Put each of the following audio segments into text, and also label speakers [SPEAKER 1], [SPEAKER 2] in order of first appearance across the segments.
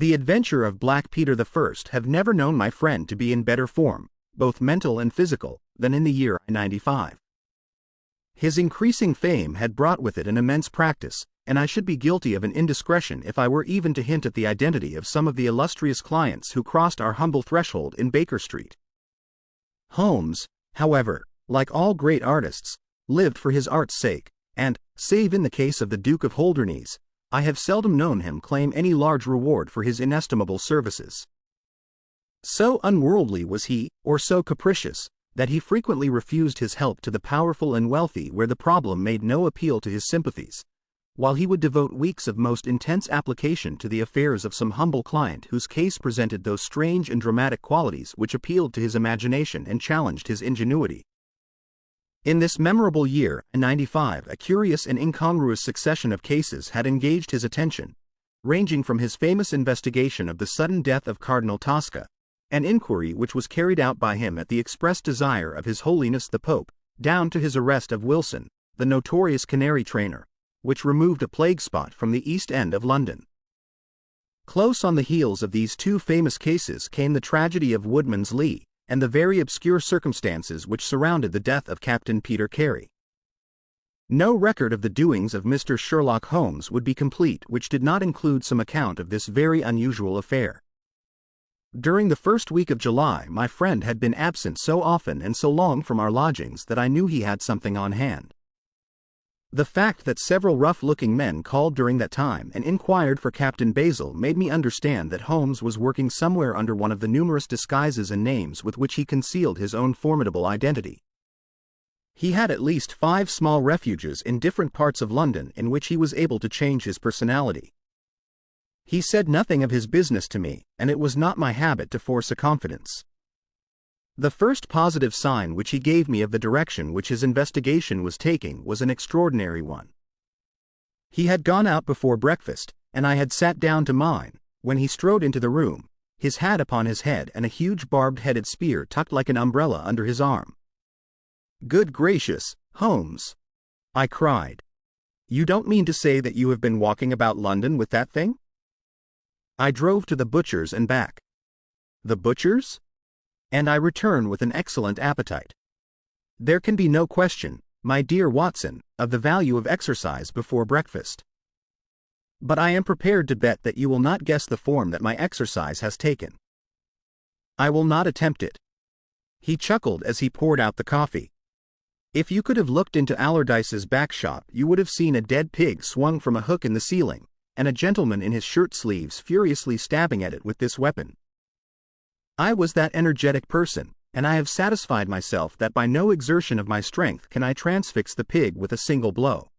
[SPEAKER 1] The Adventure of Black Peter I have never known my friend to be in better form, both mental and physical, than in the year 95. His increasing fame had brought with it an immense practice, and I should be guilty of an indiscretion if I were even to hint at the identity of some of the illustrious clients who crossed our humble threshold in Baker Street. Holmes, however, like all great artists, lived for his art's sake, and, save in the case of the Duke of Holdernesse, I have seldom known him claim any large reward for his inestimable services. So unworldly was he, or so capricious, that he frequently refused his help to the powerful and wealthy where the problem made no appeal to his sympathies, while he would devote weeks of most intense application to the affairs of some humble client whose case presented those strange and dramatic qualities which appealed to his imagination and challenged his ingenuity. In this memorable year, 95, a curious and incongruous succession of cases had engaged his attention, ranging from his famous investigation of the sudden death of Cardinal Tosca, an inquiry which was carried out by him at the express desire of His Holiness the Pope, down to his arrest of Wilson, the notorious canary trainer, which removed a plague spot from the East End of London. Close on the heels of these two famous cases came the tragedy of Woodman's Lee, and the very obscure circumstances which surrounded the death of Captain Peter Carey. No record of the doings of Mr. Sherlock Holmes would be complete which did not include some account of this very unusual affair. During the first week of July, my friend had been absent so often and so long from our lodgings that I knew he had something on hand. The fact that several rough-looking men called during that time and inquired for Captain Basil made me understand that Holmes was working somewhere under one of the numerous disguises and names with which he concealed his own formidable identity. He had at least 5 small refuges in different parts of London in which he was able to change his personality. He said nothing of his business to me, and it was not my habit to force a confidence. The first positive sign which he gave me of the direction which his investigation was taking was an extraordinary one. He had gone out before breakfast, and I had sat down to mine, when he strode into the room, his hat upon his head and a huge barbed-headed spear tucked like an umbrella under his arm. "Good gracious, Holmes!" I cried. "You don't mean to say that you have been walking about London with that thing?" I drove to the butcher's and back. The butcher's? And I return with an excellent appetite. There can be no question, my dear Watson, of the value of exercise before breakfast. But I am prepared to bet that you will not guess the form that my exercise has taken. I will not attempt it. He chuckled as he poured out the coffee. If you could have looked into Allardyce's back shop, you would have seen a dead pig swung from a hook in the ceiling, and a gentleman in his shirt sleeves furiously stabbing at it with this weapon. I was that energetic person, and I have satisfied myself that by no exertion of my strength can I transfix the pig with a single blow.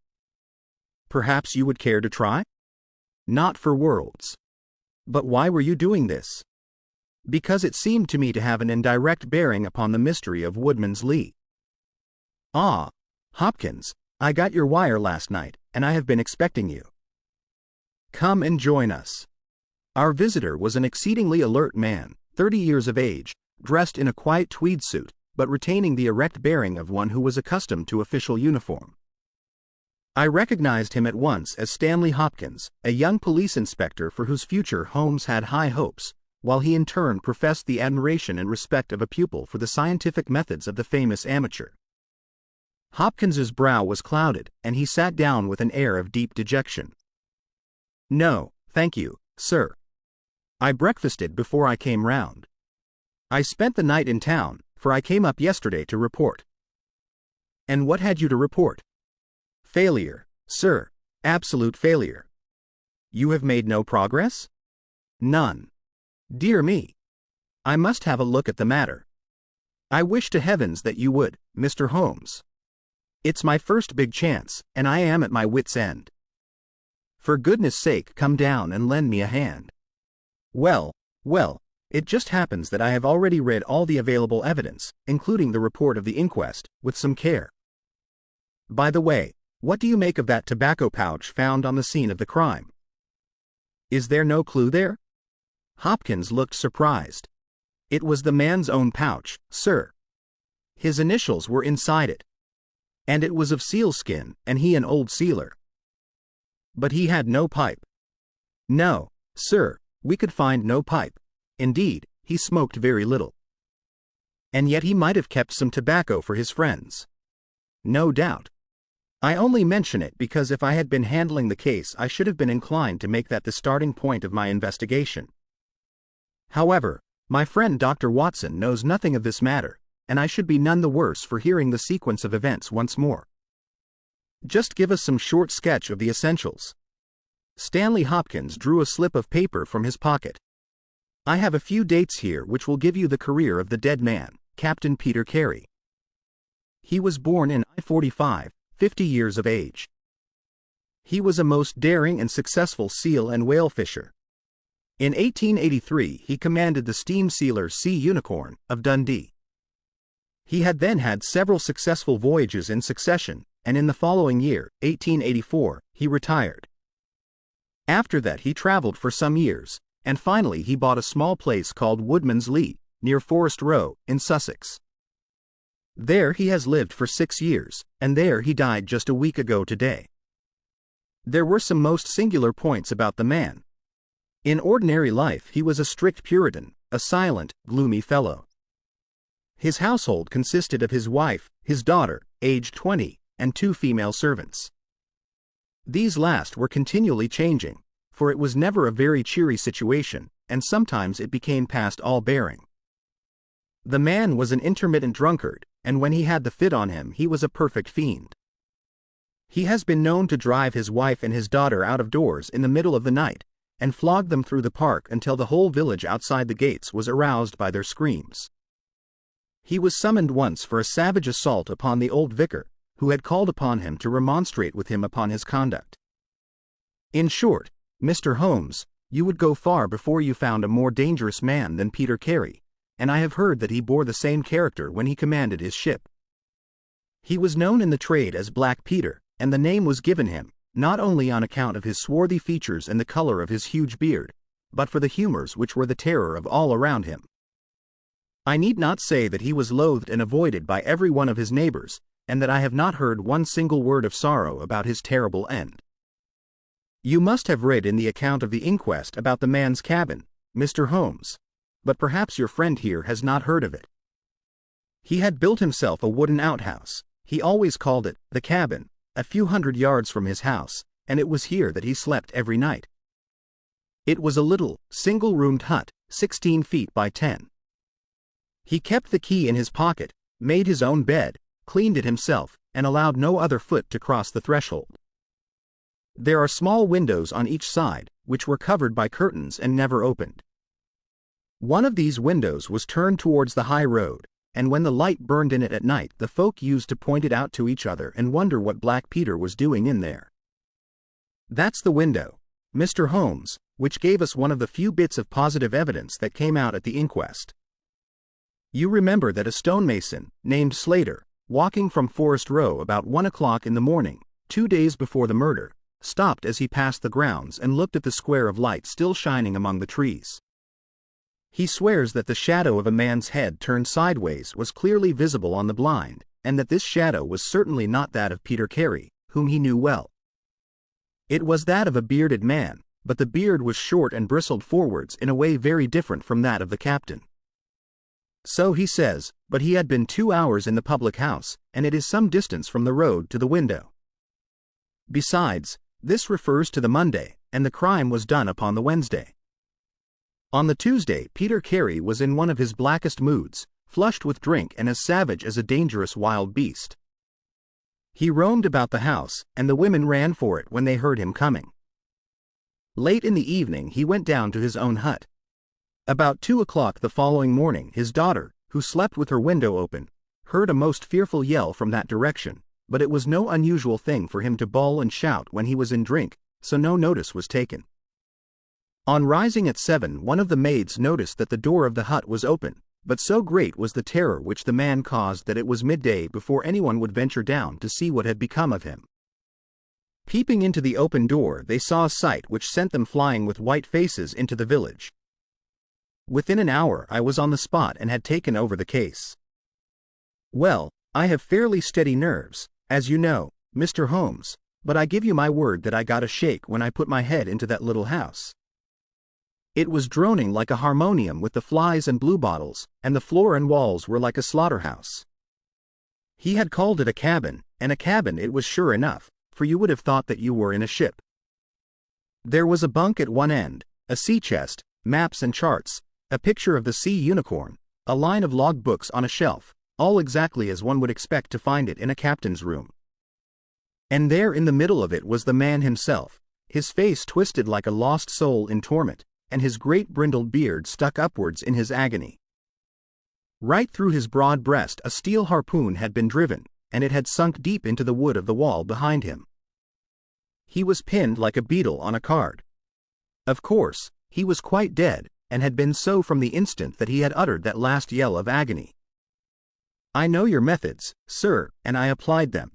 [SPEAKER 1] Perhaps you would care to try? Not for worlds. But why were you doing this? Because it seemed to me to have an indirect bearing upon the mystery of Woodman's Lee. Ah, Hopkins, I got your wire last night, and I have been expecting you. Come and join us. Our visitor was an exceedingly alert man, 30 years of age, dressed in a quiet tweed suit, but retaining the erect bearing of one who was accustomed to official uniform. I recognized him at once as Stanley Hopkins, a young police inspector for whose future Holmes had high hopes, while he in turn professed the admiration and respect of a pupil for the scientific methods of the famous amateur. Hopkins's brow was clouded, and he sat down with an air of deep dejection. "No, thank you, sir. I breakfasted before I came round. I spent the night in town, for I came up yesterday to report." "And what had you to report?" "Failure, sir, absolute failure." "You have made no progress?" "None." "Dear me. I must have a look at the matter." "I wish to heavens that you would, Mr. Holmes. It's my first big chance, and I am at my wit's end. For goodness sake, come down and lend me a hand." Well, it just happens that I have already read all the available evidence, including the report of the inquest, with some care. By the way, what do you make of that tobacco pouch found on the scene of the crime? Is there no clue there? Hopkins looked surprised. It was the man's own pouch, sir. His initials were inside it. And it was of sealskin, and he an old sealer. But he had no pipe. No, sir, We could find no pipe. Indeed, he smoked very little. And yet he might have kept some tobacco for his friends. No doubt. I only mention it because if I had been handling the case I should have been inclined to make that the starting point of my investigation. However, my friend Dr. Watson knows nothing of this matter, and I should be none the worse for hearing the sequence of events once more. Just give us some short sketch of the essentials. Stanley Hopkins drew a slip of paper from his pocket. I have a few dates here which will give you the career of the dead man, Captain Peter Carey. He was born in I-45, 50 years of age. He was a most daring and successful seal and whale fisher. In 1883 he commanded the steam sealer Sea Unicorn, of Dundee. He had then had several successful voyages in succession, and in the following year, 1884, he retired. After that he traveled for some years, and finally he bought a small place called Woodman's Lee, near Forest Row, in Sussex. There he has lived for 6 years, and there he died just a week ago today. There were some most singular points about the man. In ordinary life he was a strict Puritan, a silent, gloomy fellow. His household consisted of his wife, his daughter, aged 20, and 2 female servants. These last were continually changing, for it was never a very cheery situation, and sometimes it became past all bearing. The man was an intermittent drunkard, and when he had the fit on him he was a perfect fiend. He has been known to drive his wife and his daughter out of doors in the middle of the night, and flog them through the park until the whole village outside the gates was aroused by their screams. He was summoned once for a savage assault upon the old vicar, who had called upon him to remonstrate with him upon his conduct. In short, Mr. Holmes, you would go far before you found a more dangerous man than Peter Carey, and I have heard that he bore the same character when he commanded his ship. He was known in the trade as Black Peter, and the name was given him, not only on account of his swarthy features and the color of his huge beard, but for the humors which were the terror of all around him. I need not say that he was loathed and avoided by every one of his neighbors, and that I have not heard one single word of sorrow about his terrible end. You must have read in the account of the inquest about the man's cabin, Mr. Holmes, but perhaps your friend here has not heard of it. He had built himself a wooden outhouse. He always called it the cabin, a few hundred yards from his house, and it was here that he slept every night. It was a little, single-roomed hut, 16 feet by 10. He kept the key in his pocket, made his own bed, cleaned it himself, and allowed no other foot to cross the threshold. There are small windows on each side, which were covered by curtains and never opened. One of these windows was turned towards the high road, and when the light burned in it at night the folk used to point it out to each other and wonder what Black Peter was doing in there. That's the window, Mr. Holmes, which gave us one of the few bits of positive evidence that came out at the inquest. You remember that a stonemason, named Slater, walking from Forest Row about 1 o'clock in the morning, 2 days before the murder, stopped as he passed the grounds and looked at the square of light still shining among the trees. He swears that the shadow of a man's head turned sideways was clearly visible on the blind, and that this shadow was certainly not that of Peter Carey, whom he knew well. It was that of a bearded man, but the beard was short and bristled forwards in a way very different from that of the captain. So he says, but he had been 2 hours in the public house, and it is some distance from the road to the window. Besides, this refers to the Monday, and the crime was done upon the Wednesday. On the Tuesday Peter Carey was in one of his blackest moods, flushed with drink and as savage as a dangerous wild beast. He roamed about the house, and the women ran for it when they heard him coming. Late in the evening he went down to his own hut. About 2 o'clock the following morning his daughter, who slept with her window open, heard a most fearful yell from that direction, but it was no unusual thing for him to bawl and shout when he was in drink, so no notice was taken. On rising at 7 one of the maids noticed that the door of the hut was open, but so great was the terror which the man caused that it was midday before anyone would venture down to see what had become of him. Peeping into the open door they saw a sight which sent them flying with white faces into the village. Within an hour I was on the spot and had taken over the case. Well, I have fairly steady nerves, as you know, Mr. Holmes, but I give you my word that I got a shake when I put my head into that little house. It was droning like a harmonium with the flies and bluebottles, and the floor and walls were like a slaughterhouse. He had called it a cabin, and a cabin it was sure enough, for you would have thought that you were in a ship. There was a bunk at one end, a sea chest, maps and charts, a picture of the sea unicorn, a line of log books on a shelf, all exactly as one would expect to find it in a captain's room. And there in the middle of it was the man himself, his face twisted like a lost soul in torment, and his great brindled beard stuck upwards in his agony. Right through his broad breast a steel harpoon had been driven, and it had sunk deep into the wood of the wall behind him. He was pinned like a beetle on a card. Of course, he was quite dead, and had been so from the instant that he had uttered that last yell of agony. I know your methods, sir, and I applied them.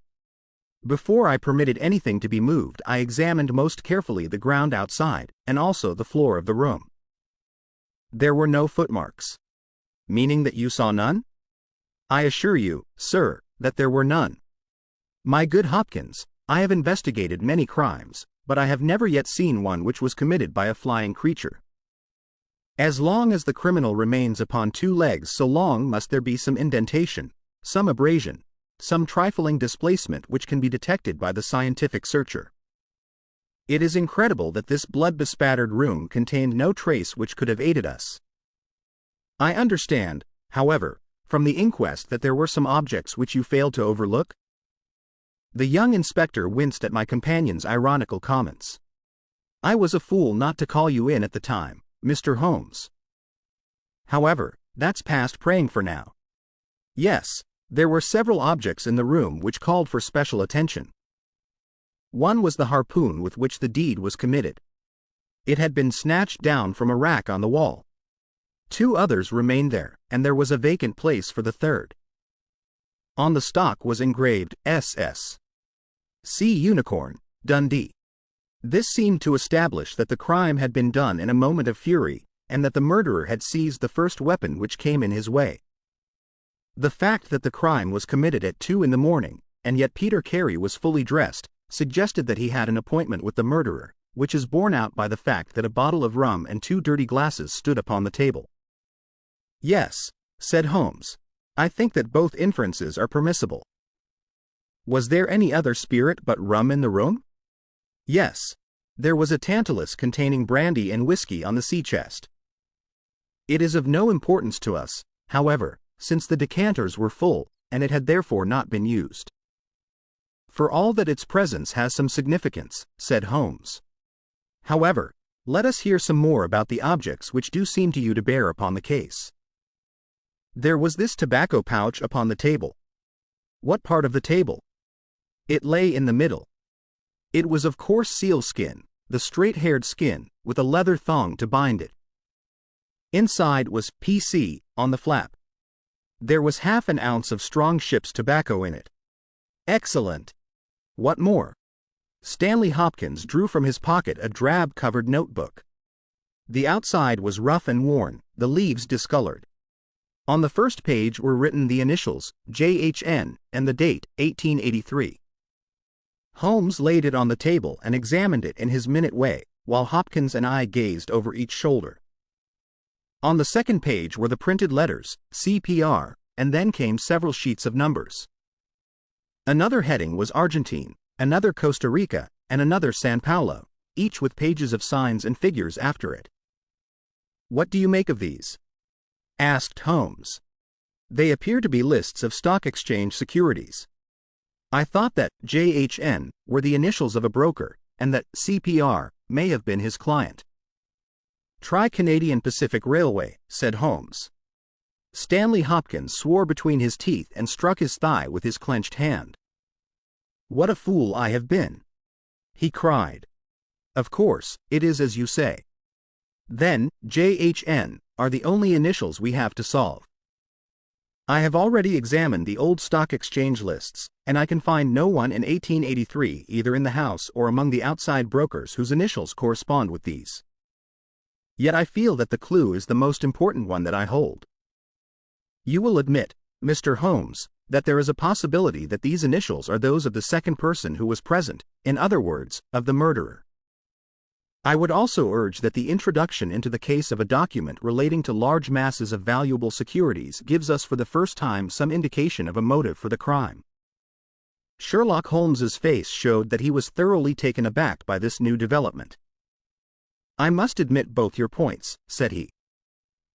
[SPEAKER 1] Before I permitted anything to be moved, I examined most carefully the ground outside, and also the floor of the room. There were no footmarks. Meaning that you saw none? I assure you, sir, that there were none. My good Hopkins, I have investigated many crimes, but I have never yet seen one which was committed by a flying creature. As long as the criminal remains upon two legs, so long must there be some indentation, some abrasion, some trifling displacement which can be detected by the scientific searcher. It is incredible that this blood-bespattered room contained no trace which could have aided us. I understand, however, from the inquest that there were some objects which you failed to overlook? The young inspector winced at my companion's ironical comments. I was a fool not to call you in at the time, Mr. Holmes. However, that's past praying for now. Yes, there were several objects in the room which called for special attention. One was the harpoon with which the deed was committed. It had been snatched down from a rack on the wall. Two others remained there, and there was a vacant place for the third. On the stock was engraved SS. Sea Unicorn, Dundee. This seemed to establish that the crime had been done in a moment of fury, and that the murderer had seized the first weapon which came in his way. The fact that the crime was committed at 2 in the morning, and yet Peter Carey was fully dressed, suggested that he had an appointment with the murderer, which is borne out by the fact that a bottle of rum and 2 dirty glasses stood upon the table. Yes, said Holmes. I think that both inferences are permissible. Was there any other spirit but rum in the room? Yes. There was a tantalus containing brandy and whiskey on the sea chest. It is of no importance to us, however, since the decanters were full, and it had therefore not been used. For all that its presence has some significance, said Holmes. However, let us hear some more about the objects which do seem to you to bear upon the case. There was this tobacco pouch upon the table. What part of the table? It lay in the middle. It was of coarse sealskin, the straight-haired skin, with a leather thong to bind it. Inside was PC on the flap. There was half an ounce of strong ship's tobacco in it. Excellent. What more? Stanley Hopkins drew from his pocket a drab-covered notebook. The outside was rough and worn, the leaves discolored. On the first page were written the initials, JHN, and the date, 1883. Holmes laid it on the table and examined it in his minute way, while Hopkins and I gazed over each shoulder. On the second page were the printed letters, CPR, and then came several sheets of numbers. Another heading was Argentine, another Costa Rica, and another San Paulo, each with pages of signs and figures after it. What do you make of these? Asked Holmes. They appear to be lists of stock exchange securities. I thought that JHN were the initials of a broker, and that CPR may have been his client. Try Canadian Pacific Railway, said Holmes. Stanley Hopkins swore between his teeth and struck his thigh with his clenched hand. What a fool I have been! He cried. Of course, it is as you say. Then, JHN are the only initials we have to solve. I have already examined the old stock exchange lists, and I can find no one in 1883 either in the house or among the outside brokers whose initials correspond with these. Yet I feel that the clue is the most important one that I hold. You will admit, Mr. Holmes, that there is a possibility that these initials are those of the second person who was present, in other words, of the murderer. I would also urge that the introduction into the case of a document relating to large masses of valuable securities gives us for the first time some indication of a motive for the crime." Sherlock Holmes's face showed that he was thoroughly taken aback by this new development. "I must admit both your points," said he.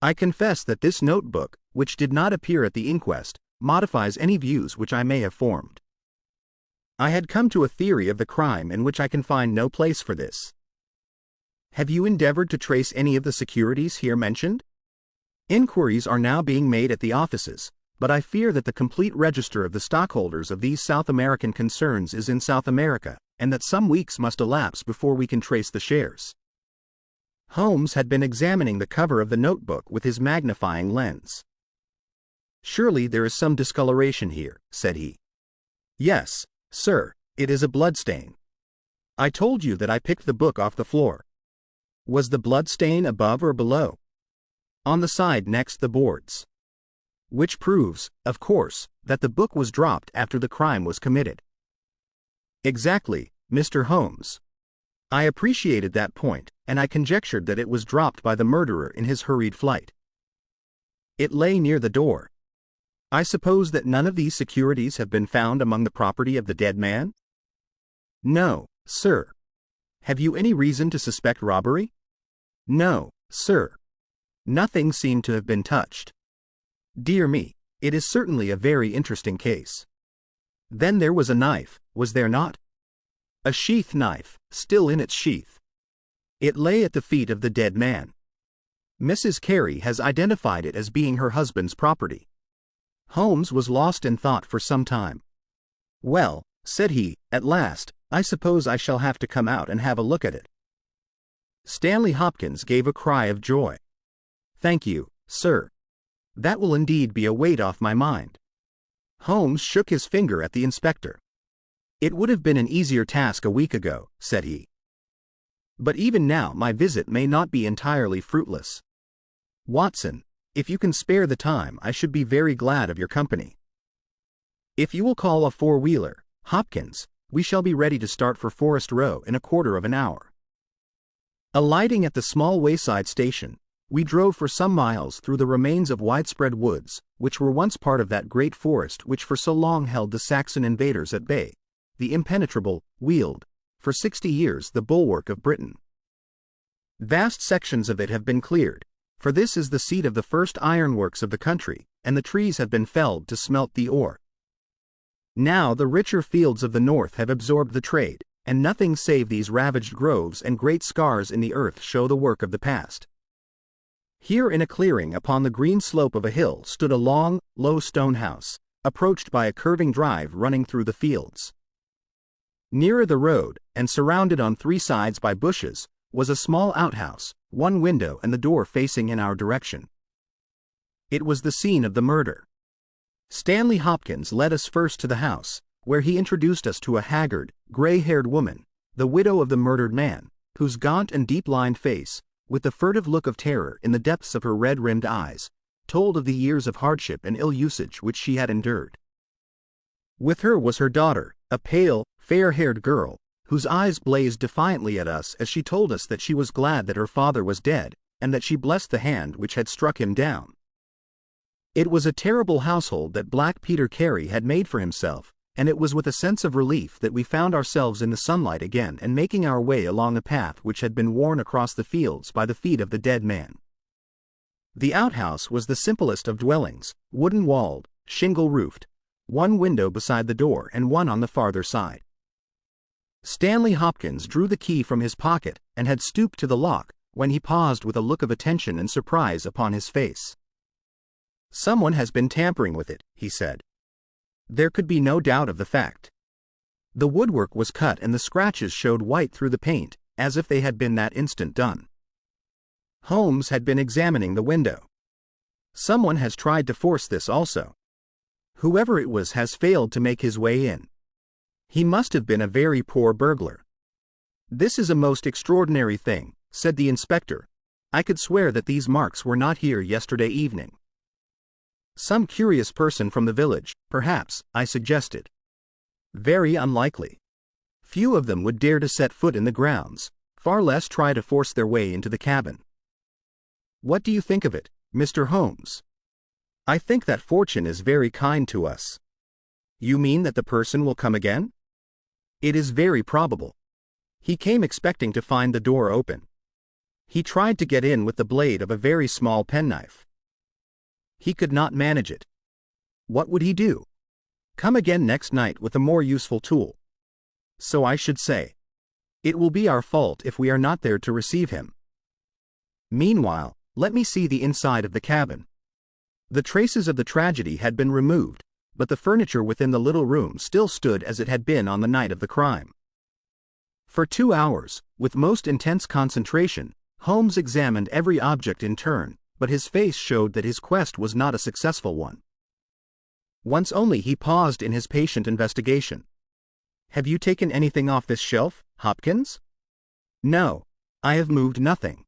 [SPEAKER 1] "I confess that this notebook, which did not appear at the inquest, modifies any views which I may have formed. I had come to a theory of the crime in which I can find no place for this. Have you endeavored to trace any of the securities here mentioned? Inquiries are now being made at the offices, but I fear that the complete register of the stockholders of these South American concerns is in South America, and that some weeks must elapse before we can trace the shares." Holmes had been examining the cover of the notebook with his magnifying lens. "Surely there is some discoloration here," said he. "Yes, sir, it is a bloodstain. I told you that I picked the book off the floor. Was the bloodstain above or below?" "On the side next the boards." "Which proves, of course, that the book was dropped after the crime was committed." "Exactly, Mr. Holmes. I appreciated that point, and I conjectured that it was dropped by the murderer in his hurried flight. It lay near the door. I suppose that none of these securities have been found among the property of the dead man?" "No, sir." "Have you any reason to suspect robbery?" "No, sir. Nothing seemed to have been touched." "Dear me, it is certainly a very interesting case. Then there was a knife, was there not?" "A sheath knife, still in its sheath. It lay at the feet of the dead man. Mrs. Carey has identified it as being her husband's property." Holmes was lost in thought for some time. "Well," said he, at last, "I suppose I shall have to come out and have a look at it." Stanley Hopkins gave a cry of joy. "Thank you, sir. That will indeed be a weight off my mind." Holmes shook his finger at the inspector. "It would have been an easier task a week ago," said he. "But even now my visit may not be entirely fruitless. Watson, if you can spare the time, I should be very glad of your company. If you will call a four-wheeler, Hopkins, we shall be ready to start for Forest Row in a quarter of an hour." Alighting at the small wayside station, we drove for some miles through the remains of widespread woods, which were once part of that great forest which for so long held the Saxon invaders at bay, the impenetrable Weald, for 60 years the bulwark of Britain. Vast sections of it have been cleared, for this is the seat of the first ironworks of the country, and the trees have been felled to smelt the ore. Now the richer fields of the north have absorbed the trade, and nothing save these ravaged groves and great scars in the earth show the work of the past. Here in a clearing upon the green slope of a hill stood a long, low stone house, approached by a curving drive running through the fields. Nearer the road, and surrounded on three sides by bushes, was a small outhouse, one window and the door facing in our direction. It was the scene of the murder. Stanley Hopkins led us first to the house, where he introduced us to a haggard, gray-haired woman, the widow of the murdered man, whose gaunt and deep-lined face, with the furtive look of terror in the depths of her red-rimmed eyes, told of the years of hardship and ill usage which she had endured. With her was her daughter, a pale, fair-haired girl, whose eyes blazed defiantly at us as she told us that she was glad that her father was dead, and that she blessed the hand which had struck him down. It was a terrible household that Black Peter Carey had made for himself, and it was with a sense of relief that we found ourselves in the sunlight again and making our way along a path which had been worn across the fields by the feet of the dead man. The outhouse was the simplest of dwellings, wooden-walled, shingle-roofed, one window beside the door and one on the farther side. Stanley Hopkins drew the key from his pocket and had stooped to the lock when he paused with a look of attention and surprise upon his face. "Someone has been tampering with it," he said. There could be no doubt of the fact. The woodwork was cut and the scratches showed white through the paint, as if they had been that instant done. Holmes had been examining the window. "Someone has tried to force this also. Whoever it was has failed to make his way in. He must have been a very poor burglar." "This is a most extraordinary thing," said the inspector. "I could swear that these marks were not here yesterday evening." "Some curious person from the village, perhaps," I suggested. "Very unlikely. Few of them would dare to set foot in the grounds, far less try to force their way into the cabin. What do you think of it, Mr. Holmes? I think that fortune is very kind to us. You mean that the person will come again? It is very probable. He came expecting to find the door open. He tried to get in with the blade of a very small penknife. He could not manage it. What would he do? Come again next night with a more useful tool. So I should say. It will be our fault if we are not there to receive him. Meanwhile, let me see the inside of the cabin. The traces of the tragedy had been removed, but the furniture within the little room still stood as it had been on the night of the crime. For 2 hours, with most intense concentration, Holmes examined every object in turn, but his face showed that his quest was not a successful one. Once only he paused in his patient investigation. Have you taken anything off this shelf, Hopkins? No, I have moved nothing.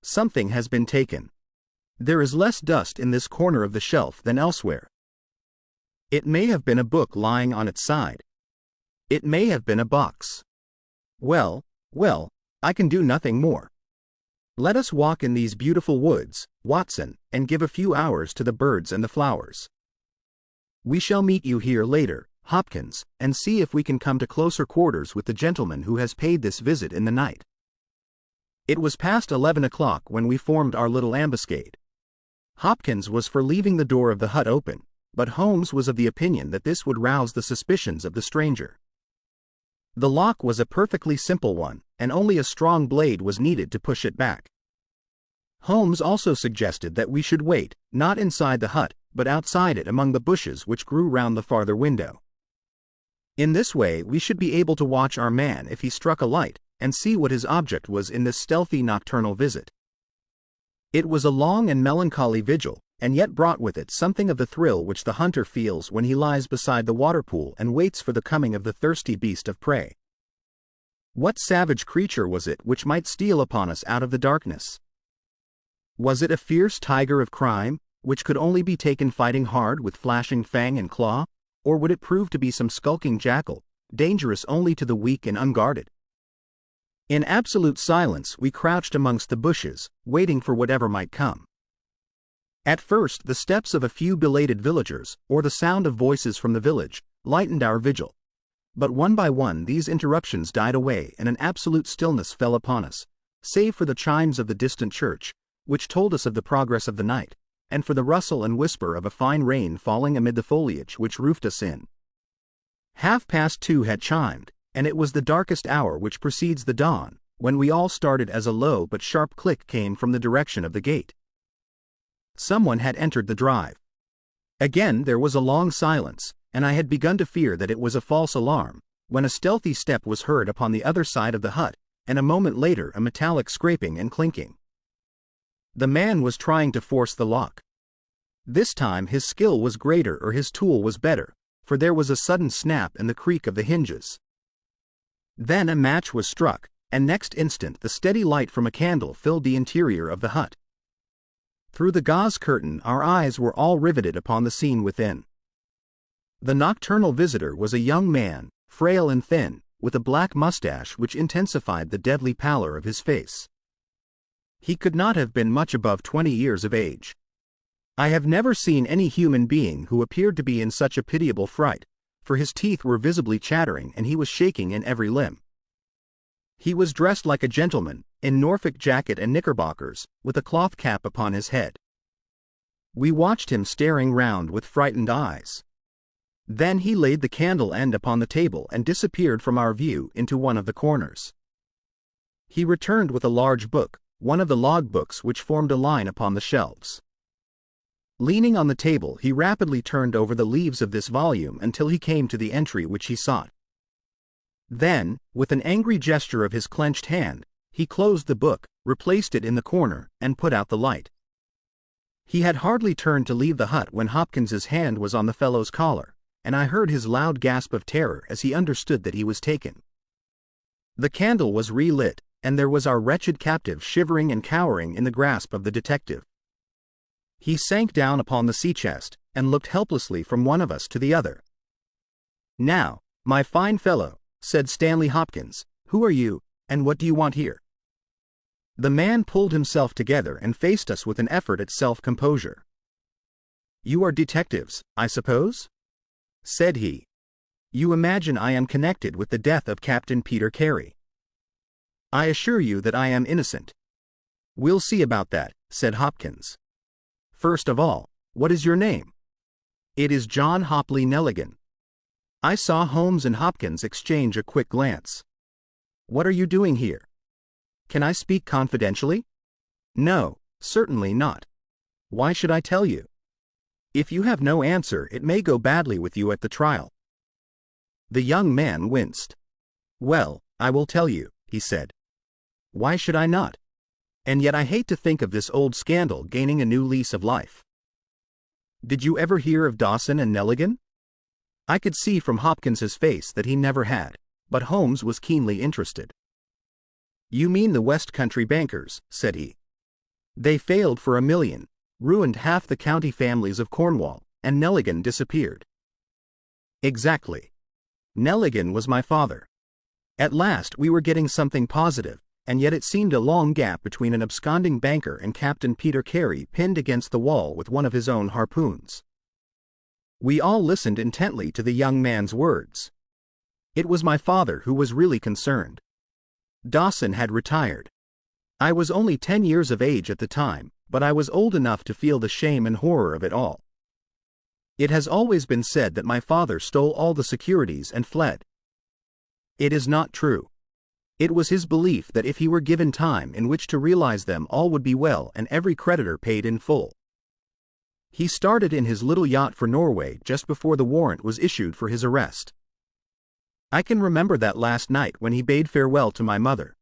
[SPEAKER 1] Something has been taken. There is less dust in this corner of the shelf than elsewhere. It may have been a book lying on its side. It may have been a box. Well, I can do nothing more. Let us walk in these beautiful woods, Watson, and give a few hours to the birds and the flowers. We shall meet you here later, Hopkins, and see if we can come to closer quarters with the gentleman who has paid this visit in the night. It was past 11 o'clock when we formed our little ambuscade. Hopkins was for leaving the door of the hut open, but Holmes was of the opinion that this would rouse the suspicions of the stranger. The lock was a perfectly simple one, and only a strong blade was needed to push it back. Holmes also suggested that we should wait, not inside the hut, but outside it among the bushes which grew round the farther window. In this way we should be able to watch our man if he struck a light, and see what his object was in this stealthy nocturnal visit. It was a long and melancholy vigil, and yet brought with it something of the thrill which the hunter feels when he lies beside the water-pool and waits for the coming of the thirsty beast of prey. What savage creature was it which might steal upon us out of the darkness? Was it a fierce tiger of crime, which could only be taken fighting hard with flashing fang and claw, or would it prove to be some skulking jackal, dangerous only to the weak and unguarded? In absolute silence we crouched amongst the bushes, waiting for whatever might come. At first the steps of a few belated villagers, or the sound of voices from the village, lightened our vigil. But one by one these interruptions died away and an absolute stillness fell upon us, save for the chimes of the distant church, which told us of the progress of the night, and for the rustle and whisper of a fine rain falling amid the foliage which roofed us in. 2:30 had chimed, and it was the darkest hour which precedes the dawn, when we all started as a low but sharp click came from the direction of the gate. Someone had entered the drive. Again there was a long silence, and I had begun to fear that it was a false alarm, when a stealthy step was heard upon the other side of the hut, and a moment later a metallic scraping and clinking. The man was trying to force the lock. This time his skill was greater or his tool was better, for there was a sudden snap and the creak of the hinges. Then a match was struck, and next instant the steady light from a candle filled the interior of the hut. Through the gauze curtain our eyes were all riveted upon the scene within. The nocturnal visitor was a young man, frail and thin, with a black mustache which intensified the deadly pallor of his face. He could not have been much above 20 years of age. I have never seen any human being who appeared to be in such a pitiable fright, for his teeth were visibly chattering and he was shaking in every limb. He was dressed like a gentleman, in Norfolk jacket and knickerbockers, with a cloth cap upon his head. We watched him staring round with frightened eyes. Then he laid the candle end upon the table and disappeared from our view into one of the corners. He returned with a large book, one of the log books which formed a line upon the shelves. Leaning on the table he rapidly turned over the leaves of this volume until he came to the entry which he sought. Then, with an angry gesture of his clenched hand, he closed the book, replaced it in the corner, and put out the light. He had hardly turned to leave the hut when Hopkins's hand was on the fellow's collar, and I heard his loud gasp of terror as he understood that he was taken. The candle was relit, and there was our wretched captive shivering and cowering in the grasp of the detective. He sank down upon the sea-chest, and looked helplessly from one of us to the other. "Now, my fine fellow," said Stanley Hopkins, "who are you, And what do you want here?" The man pulled himself together and faced us with an effort at self-composure. "You are detectives, I suppose?" said he. "You imagine I am connected with the death of Captain Peter Carey. I assure you that I am innocent." "We'll see about that," said Hopkins. "First of all, what is your name?" "It is John Hopley Nelligan." I saw Holmes and Hopkins exchange a quick glance. "What are you doing here? Can I speak confidentially?" "No, certainly not. Why should I tell you? If you have no answer, it may go badly with you at the trial." The young man winced. "Well, I will tell you," he said. "Why should I not? And yet I hate to think of this old scandal gaining a new lease of life. Did you ever hear of Dawson and Nelligan?" I could see from Hopkins's face that he never had, but Holmes was keenly interested. "You mean the West Country bankers," said he. "They failed for $1 million, ruined half the county families of Cornwall, and Nelligan disappeared." "Exactly. Nelligan was my father. At last we were getting something positive, and yet it seemed a long gap between an absconding banker and Captain Peter Carey pinned against the wall with one of his own harpoons." We all listened intently to the young man's words. It was my father who was really concerned. Dawson had retired. I was only 10 years of age at the time, but I was old enough to feel the shame and horror of it all. It has always been said that my father stole all the securities and fled. It is not true. It was his belief that if he were given time in which to realize them all would be well and every creditor paid in full. He started in his little yacht for Norway just before the warrant was issued for his arrest. I can remember that last night when he bade farewell to my mother.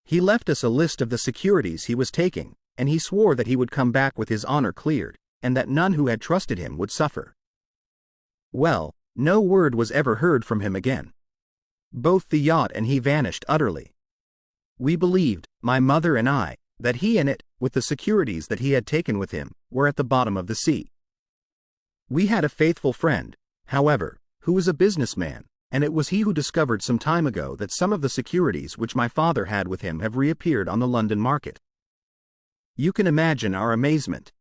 [SPEAKER 1] He left us a list of the securities he was taking, and he swore that he would come back with his honor cleared, and that none who had trusted him would suffer. Well, no word was ever heard from him again. Both the yacht and he vanished utterly. We believed, my mother and I, that he and it, with the securities that he had taken with him, were at the bottom of the sea. We had a faithful friend, however, who was a businessman, and it was he who discovered some time ago that some of the securities which my father had with him have reappeared on the London market. You can imagine our amazement.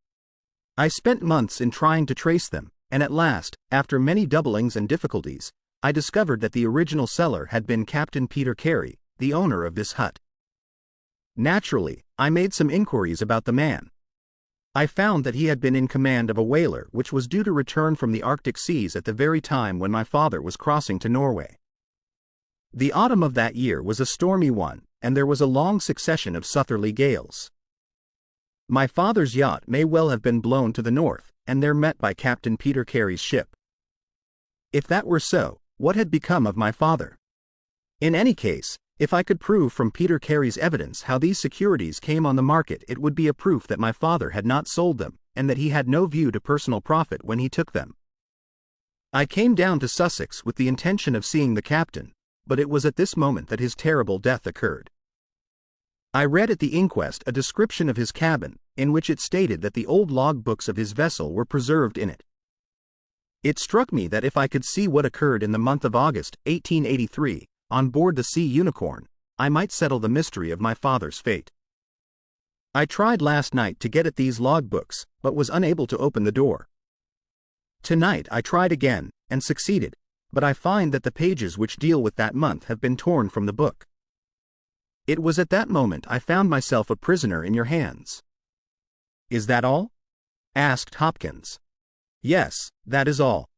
[SPEAKER 1] I spent months in trying to trace them, and at last, after many doublings and difficulties, I discovered that the original seller had been Captain Peter Carey, the owner of this hut. Naturally, I made some inquiries about the man. I found that he had been in command of a whaler which was due to return from the Arctic seas at the very time when my father was crossing to Norway. The autumn of that year was a stormy one, and there was a long succession of southerly gales. My father's yacht may well have been blown to the north, and there met by Captain Peter Carey's ship. If that were so, what had become of my father? In any case, if I could prove from Peter Carey's evidence how these securities came on the market, it would be a proof that my father had not sold them, and that he had no view to personal profit when he took them. I came down to Sussex with the intention of seeing the captain, but it was at this moment that his terrible death occurred. I read at the inquest a description of his cabin, in which it stated that the old logbooks of his vessel were preserved in it. It struck me that if I could see what occurred in the month of August, 1883, on board the Sea Unicorn, I might settle the mystery of my father's fate. I tried last night to get at these logbooks, but was unable to open the door. Tonight I tried again, and succeeded, but I find that the pages which deal with that month have been torn from the book. It was at that moment I found myself a prisoner in your hands." "Is that all?" asked Hopkins. "Yes, that is all."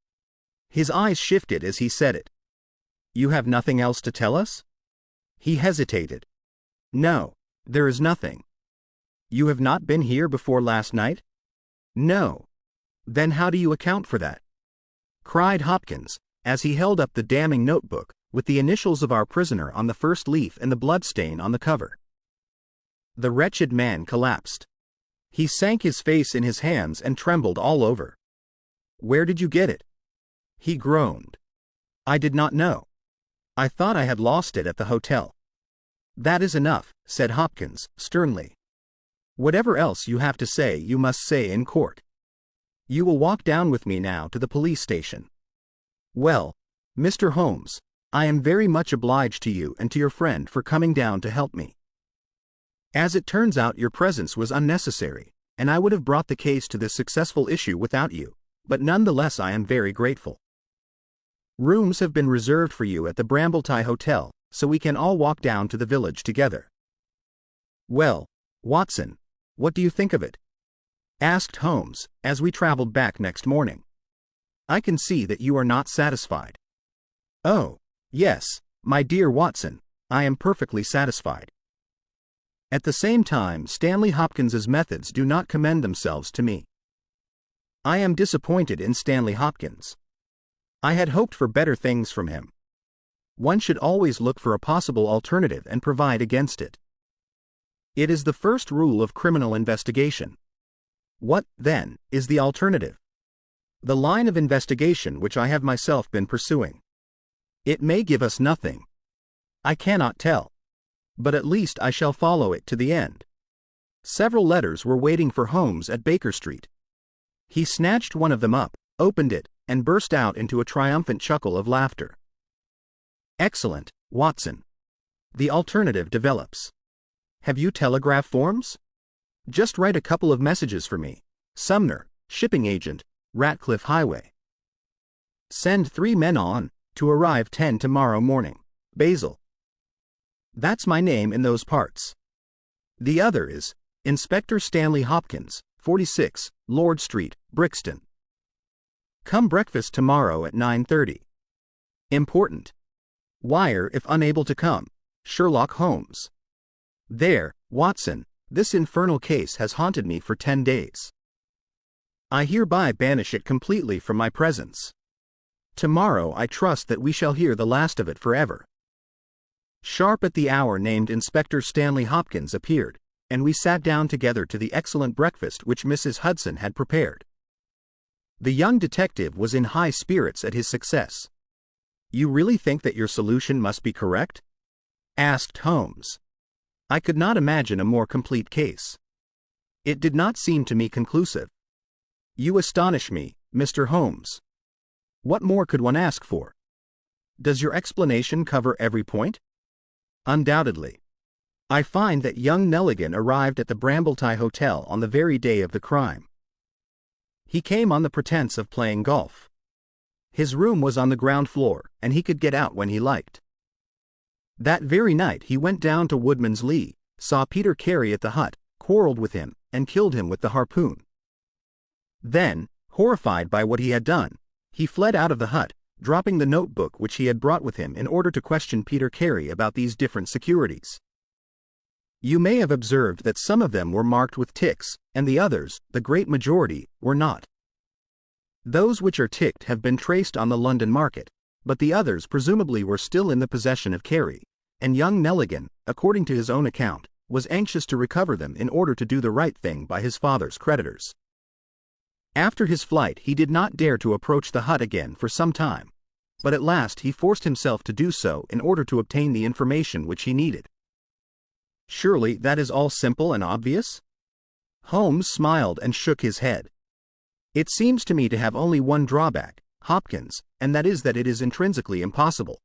[SPEAKER 1] His eyes shifted as he said it. "You have nothing else to tell us?" He hesitated. "No, there is nothing." "You have not been here before last night?" "No." "Then how do you account for that?" cried Hopkins, as he held up the damning notebook, with the initials of our prisoner on the first leaf and the bloodstain on the cover. The wretched man collapsed. He sank his face in his hands and trembled all over. "Where did you get it?" he groaned. "I did not know. I thought I had lost it at the hotel." "That is enough," said Hopkins, sternly. "Whatever else you have to say you must say in court. You will walk down with me now to the police station. Well, Mr. Holmes, I am very much obliged to you and to your friend for coming down to help me. As it turns out, your presence was unnecessary, and I would have brought the case to this successful issue without you, but nonetheless I am very grateful. Rooms have been reserved for you at the Brambletie Hotel, so we can all walk down to the village together." "Well, Watson, what do you think of it?" asked Holmes, as we traveled back next morning. "I can see that you are not satisfied." "Oh, yes, my dear Watson, I am perfectly satisfied. At the same time, Stanley Hopkins's methods do not commend themselves to me. I am disappointed in Stanley Hopkins. I had hoped for better things from him. One should always look for a possible alternative and provide against it. It is the first rule of criminal investigation. What, then, is the alternative? The line of investigation which I have myself been pursuing. It may give us nothing. I cannot tell. But at least I shall follow it to the end." Several letters were waiting for Holmes at Baker Street. He snatched one of them up, opened it, and burst out into a triumphant chuckle of laughter. "Excellent, Watson. The alternative develops. Have you telegraph forms? Just write a couple of messages for me. Sumner, shipping agent, Ratcliffe Highway. Send 3 men on, to arrive 10 tomorrow morning. Basil. That's my name in those parts. The other is Inspector Stanley Hopkins, 46, Lord Street, Brixton. Come breakfast tomorrow at 9:30. Important. Wire if unable to come. Sherlock Holmes." There, Watson, this infernal case has haunted me for 10 days. I hereby banish it completely from my presence. Tomorrow I trust that we shall hear the last of it forever. Sharp at the hour named, Inspector Stanley Hopkins appeared, and we sat down together to the excellent breakfast which Mrs. Hudson had prepared. The young detective was in high spirits at his success. "You really think that your solution must be correct?" asked Holmes. I could not imagine a more complete case. It did not seem to me conclusive. "You astonish me, Mr. Holmes. What more could one ask for? Does your explanation cover every point?" "Undoubtedly. I find that young Nelligan arrived at the Brambletie Hotel on the very day of the crime. He came on the pretense of playing golf. His room was on the ground floor, and he could get out when he liked. That very night he went down to Woodman's Lee, saw Peter Carey at the hut, quarreled with him, and killed him with the harpoon. Then, horrified by what he had done, he fled out of the hut, dropping the notebook which he had brought with him in order to question Peter Carey about these different securities. You may have observed that some of them were marked with ticks, and the others, the great majority, were not. Those which are ticked have been traced on the London market, but the others presumably were still in the possession of Carey, and young Nelligan, according to his own account, was anxious to recover them in order to do the right thing by his father's creditors. After his flight he did not dare to approach the hut again for some time, but at last he forced himself to do so in order to obtain the information which he needed. Surely that is all simple and obvious?" Holmes smiled and shook his head. "It seems to me to have only one drawback, Hopkins, and that is that it is intrinsically impossible.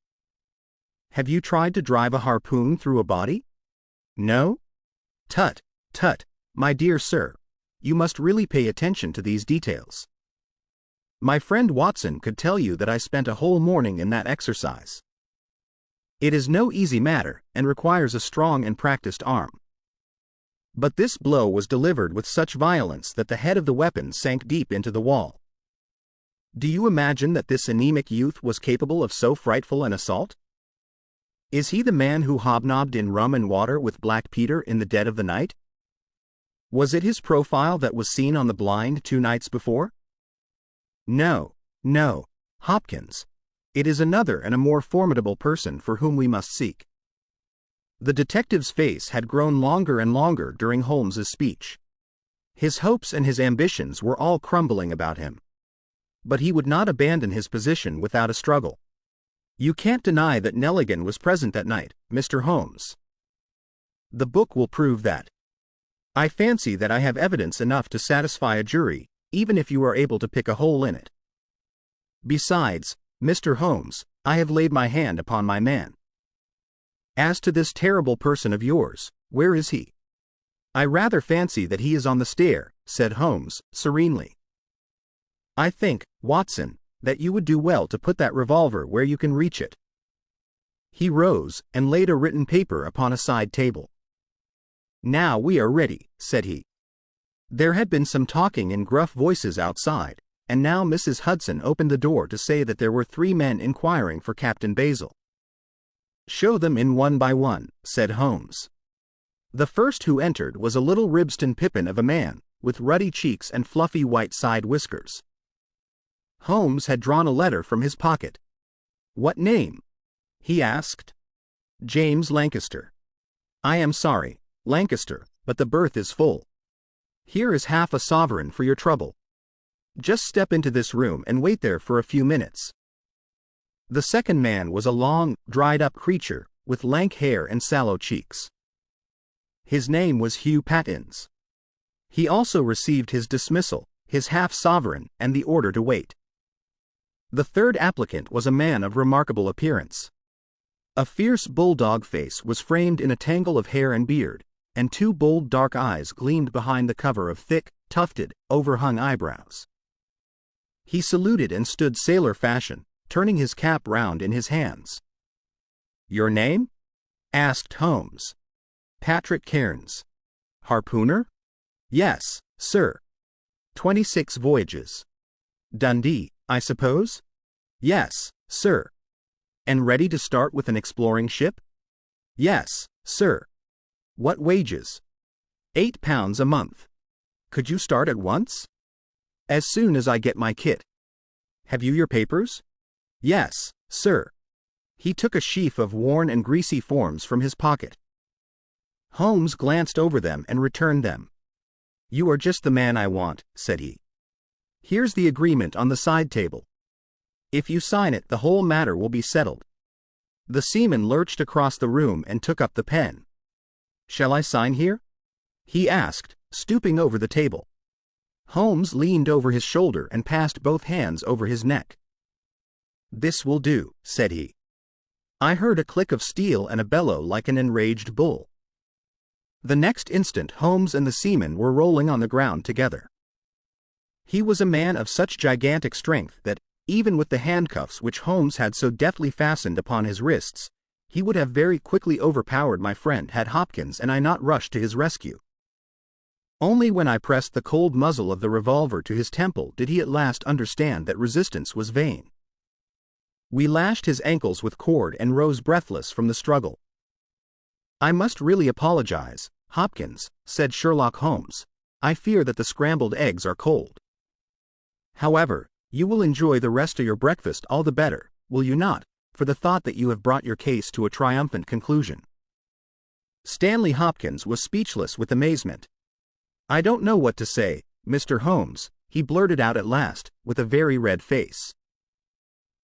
[SPEAKER 1] Have you tried to drive a harpoon through a body? No? Tut, tut, my dear sir, you must really pay attention to these details. My friend Watson could tell you that I spent a whole morning in that exercise. It is no easy matter, and requires a strong and practiced arm. But this blow was delivered with such violence that the head of the weapon sank deep into the wall. Do you imagine that this anemic youth was capable of so frightful an assault? Is he the man who hobnobbed in rum and water with Black Peter in the dead of the night? Was it his profile that was seen on the blind 2 nights before? No, no, Hopkins. It is another and a more formidable person for whom we must seek." The detective's face had grown longer and longer during Holmes's speech. His hopes and his ambitions were all crumbling about him. But he would not abandon his position without a struggle. "You can't deny that Nelligan was present that night, Mr. Holmes. The book will prove that. I fancy that I have evidence enough to satisfy a jury, even if you are able to pick a hole in it. Besides, Mr. Holmes, I have laid my hand upon my man. As to this terrible person of yours, where is he? I rather fancy that he is on the stair, said Holmes, serenely. I think, Watson, that you would do well to put that revolver where you can reach it. He rose and laid a written paper upon a side table. Now we are ready, said he. There had been some talking in gruff voices outside, and now Mrs. Hudson opened the door to say that there were 3 men inquiring for Captain Basil. Show them in one by one, said Holmes. The first who entered was a little Ribston pippin of a man, with ruddy cheeks and fluffy white side whiskers. Holmes had drawn a letter from his pocket. What name? He asked. James Lancaster. I am sorry, Lancaster, but the berth is full. Here is half a sovereign for your trouble. Just step into this room and wait there for a few minutes. The second man was a long, dried-up creature, with lank hair and sallow cheeks. His name was Hugh Pattins. He also received his dismissal, his half-sovereign, and the order to wait. The third applicant was a man of remarkable appearance. A fierce bulldog face was framed in a tangle of hair and beard, and 2 bold dark eyes gleamed behind the cover of thick, tufted, overhung eyebrows. He saluted and stood sailor fashion, turning his cap round in his hands. Your name? Asked Holmes. Patrick Cairns. Harpooner? Yes, sir. 26 voyages. Dundee, I suppose? Yes, sir. And ready to start with an exploring ship? Yes, sir. What wages? £8 a month. Could you start at once? As soon as I get my kit. Have you your papers? Yes, sir. He took a sheaf of worn and greasy forms from his pocket. Holmes glanced over them and returned them. You are just the man I want, said he. Here's the agreement on the side table. If you sign it, the whole matter will be settled. The seaman lurched across the room and took up the pen. Shall I sign here? He asked, stooping over the table. Holmes leaned over his shoulder and passed both hands over his neck. This will do, said he. I heard a click of steel and a bellow like an enraged bull. The next instant Holmes and the seaman were rolling on the ground together. He was a man of such gigantic strength that, even with the handcuffs which Holmes had so deftly fastened upon his wrists, he would have very quickly overpowered my friend had Hopkins and I not rushed to his rescue. Only when I pressed the cold muzzle of the revolver to his temple did he at last understand that resistance was vain. We lashed his ankles with cord and rose breathless from the struggle. I must really apologize, Hopkins, said Sherlock Holmes. I fear that the scrambled eggs are cold. However, you will enjoy the rest of your breakfast all the better, will you not, for the thought that you have brought your case to a triumphant conclusion. Stanley Hopkins was speechless with amazement. I don't know what to say, Mr. Holmes, he blurted out at last, with a very red face.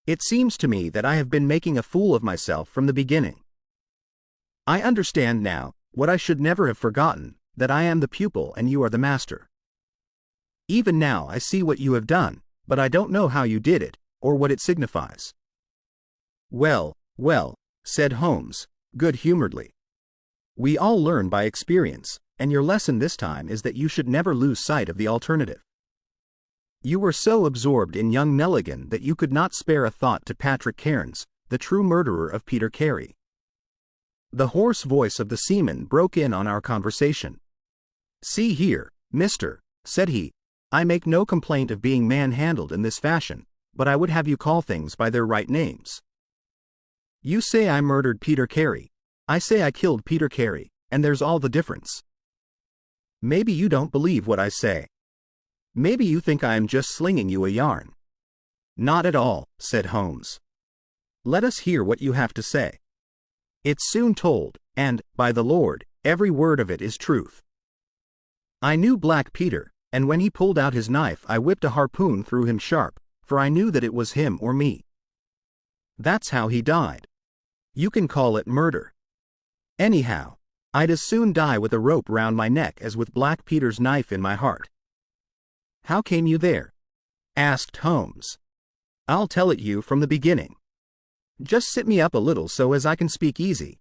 [SPEAKER 1] It seems to me that I have been making a fool of myself from the beginning. I understand now, what I should never have forgotten, that I am the pupil and you are the master. Even now I see what you have done, but I don't know how you did it, or what it signifies. Well, well, said Holmes, good-humoredly. We all learn by experience, and your lesson this time is that you should never lose sight of the alternative. You were so absorbed in young Nelligan that you could not spare a thought to Patrick Cairns, the true murderer of Peter Carey. The hoarse voice of the seaman broke in on our conversation. See here, mister, said he, I make no complaint of being manhandled in this fashion, but I would have you call things by their right names. You say I murdered Peter Carey. I say I killed Peter Carey, and there's all the difference. Maybe you don't believe what I say. Maybe you think I am just slinging you a yarn. Not at all, said Holmes. Let us hear what you have to say. It's soon told, and, by the Lord, every word of it is truth. I knew Black Peter, and when he pulled out his knife I whipped a harpoon through him sharp, for I knew that it was him or me. That's how he died. You can call it murder. Anyhow, I'd as soon die with a rope round my neck as with Black Peter's knife in my heart. How came you there? Asked Holmes. I'll tell it you from the beginning. Just sit me up a little so as I can speak easy."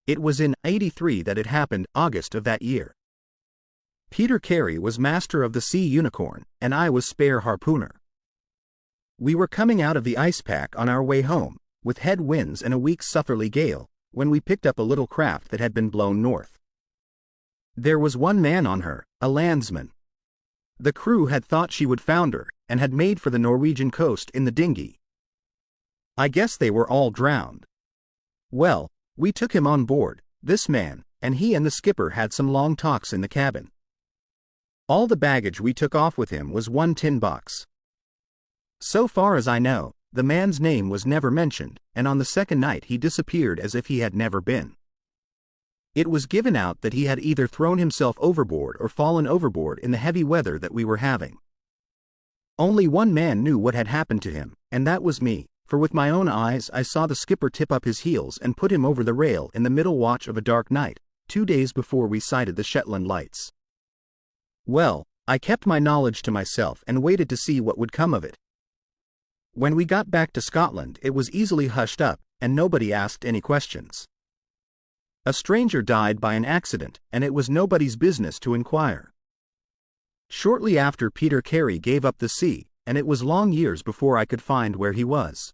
[SPEAKER 1] It was in '83 that it happened, August of that year. Peter Carey was master of the Sea Unicorn, and I was spare harpooner. We were coming out of the ice pack on our way home, with head winds and a weak southerly gale, when we picked up a little craft that had been blown north. There was one man on her, a landsman. The crew had thought she would founder, and had made for the Norwegian coast in the dinghy. I guess they were all drowned. Well, we took him on board, this man, and he and the skipper had some long talks in the cabin. All the baggage we took off with him was one tin box. So far as I know, the man's name was never mentioned, and on the second night he disappeared as if he had never been. It was given out that he had either thrown himself overboard or fallen overboard in the heavy weather that we were having. Only one man knew what had happened to him, and that was me, for with my own eyes I saw the skipper tip up his heels and put him over the rail in the middle watch of a dark night, 2 days before we sighted the Shetland lights. Well, I kept my knowledge to myself and waited to see what would come of it. When we got back to Scotland, it was easily hushed up, and nobody asked any questions. A stranger died by an accident, and it was nobody's business to inquire. Shortly after, Peter Carey gave up the sea, and it was long years before I could find where he was.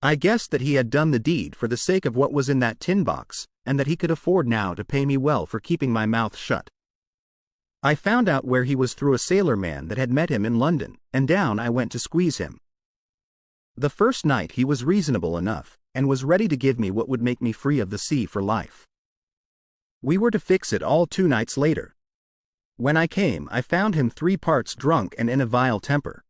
[SPEAKER 1] I guessed that he had done the deed for the sake of what was in that tin box, and that he could afford now to pay me well for keeping my mouth shut. I found out where he was through a sailor man that had met him in London, and down I went to squeeze him. The first night he was reasonable enough, and was ready to give me what would make me free of the sea for life. We were to fix it all 2 nights later. When I came, I found him 3 parts drunk and in a vile temper.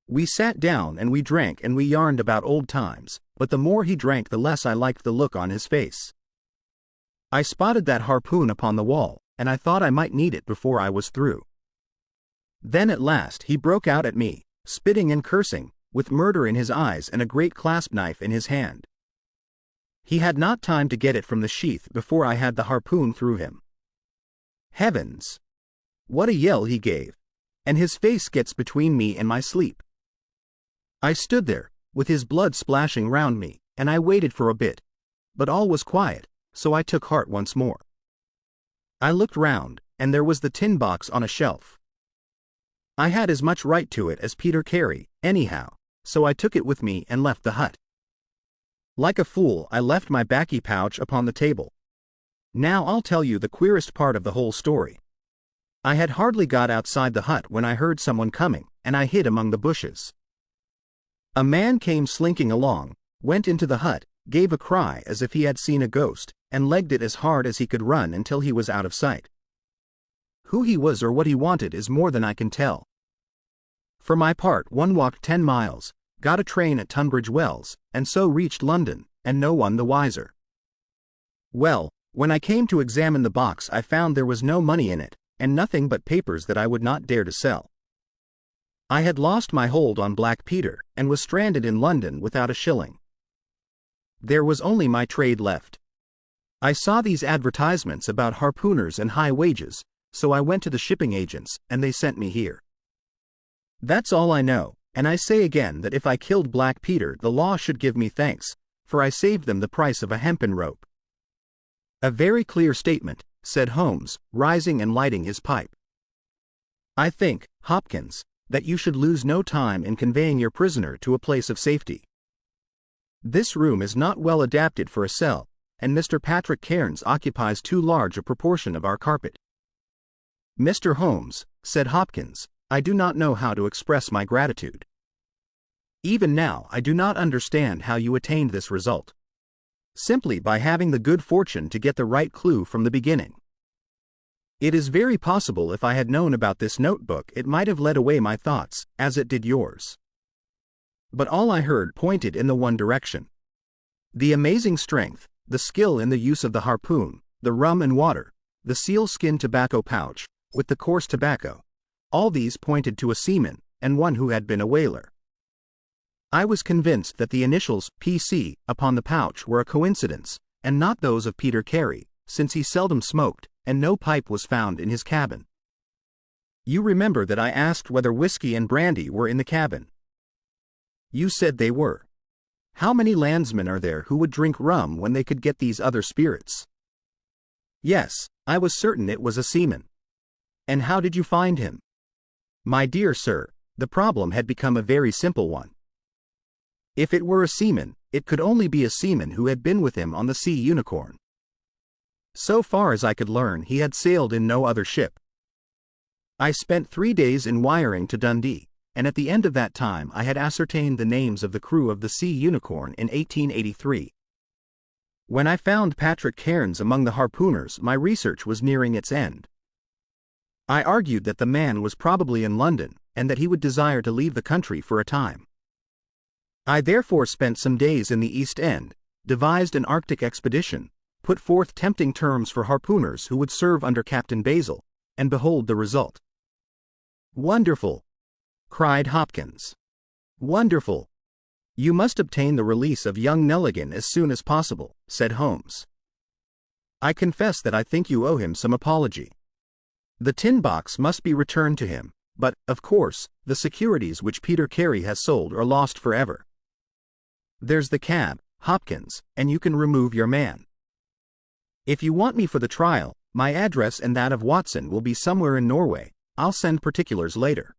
[SPEAKER 1] We sat down and we drank and we yarned about old times, but the more he drank the less I liked the look on his face. I spotted that harpoon upon the wall, and I thought I might need it before I was through. Then at last he broke out at me, spitting and cursing, with murder in his eyes and a great clasp knife in his hand. He had not time to get it from the sheath before I had the harpoon through him. Heavens! What a yell he gave, and his face gets between me and my sleep. I stood there, with his blood splashing round me, and I waited for a bit, but all was quiet, so I took heart once more. I looked round, and there was the tin box on a shelf. I had as much right to it as Peter Carey, anyhow, so I took it with me and left the hut. Like a fool, I left my baccy pouch upon the table. Now I'll tell you the queerest part of the whole story. I had hardly got outside the hut when I heard someone coming, and I hid among the bushes. A man came slinking along, went into the hut, gave a cry as if he had seen a ghost, and legged it as hard as he could run until he was out of sight. Who he was or what he wanted is more than I can tell. For my part, one walked 10 miles, got a train at Tunbridge Wells, and so reached London, and no one the wiser. Well, when I came to examine the box, I found there was no money in it, and nothing but papers that I would not dare to sell. I had lost my hold on Black Peter, and was stranded in London without a shilling. There was only my trade left. I saw these advertisements about harpooners and high wages, so I went to the shipping agents, and they sent me here. That's all I know, and I say again that if I killed Black Peter, the law should give me thanks, for I saved them the price of a hempen rope. A very clear statement, said Holmes, rising and lighting his pipe. I think, Hopkins, that you should lose no time in conveying your prisoner to a place of safety. This room is not well adapted for a cell, and Mr. Patrick Cairns occupies too large a proportion of our carpet. Mr. Holmes, said Hopkins, I do not know how to express my gratitude. Even now I do not understand how you attained this result. Simply by having the good fortune to get the right clue from the beginning. It is very possible if I had known about this notebook it might have led away my thoughts, as it did yours. But all I heard pointed in the one direction. The amazing strength, the skill in the use of the harpoon, the rum and water, the sealskin tobacco pouch, with the coarse tobacco, all these pointed to a seaman, and one who had been a whaler. I was convinced that the initials P.C. upon the pouch were a coincidence, and not those of Peter Carey, since he seldom smoked, and no pipe was found in his cabin. You remember that I asked whether whiskey and brandy were in the cabin. You said they were. How many landsmen are there who would drink rum when they could get these other spirits? Yes, I was certain it was a seaman. And how did you find him? My dear sir, the problem had become a very simple one. If it were a seaman, it could only be a seaman who had been with him on the Sea Unicorn. So far as I could learn, he had sailed in no other ship. I spent 3 days in wiring to Dundee, and at the end of that time I had ascertained the names of the crew of the Sea Unicorn in 1883. When I found Patrick Cairns among the harpooners, my research was nearing its end. I argued that the man was probably in London, and that he would desire to leave the country for a time. I therefore spent some days in the East End, devised an Arctic expedition, put forth tempting terms for harpooners who would serve under Captain Basil, and behold the result. Wonderful! Cried Hopkins. Wonderful! You must obtain the release of young Nelligan as soon as possible, said Holmes. I confess that I think you owe him some apology. The tin box must be returned to him, but, of course, the securities which Peter Carey has sold are lost forever. There's the cab, Hopkins, and you can remove your man. If you want me for the trial, my address and that of Watson will be somewhere in Norway. I'll send particulars later.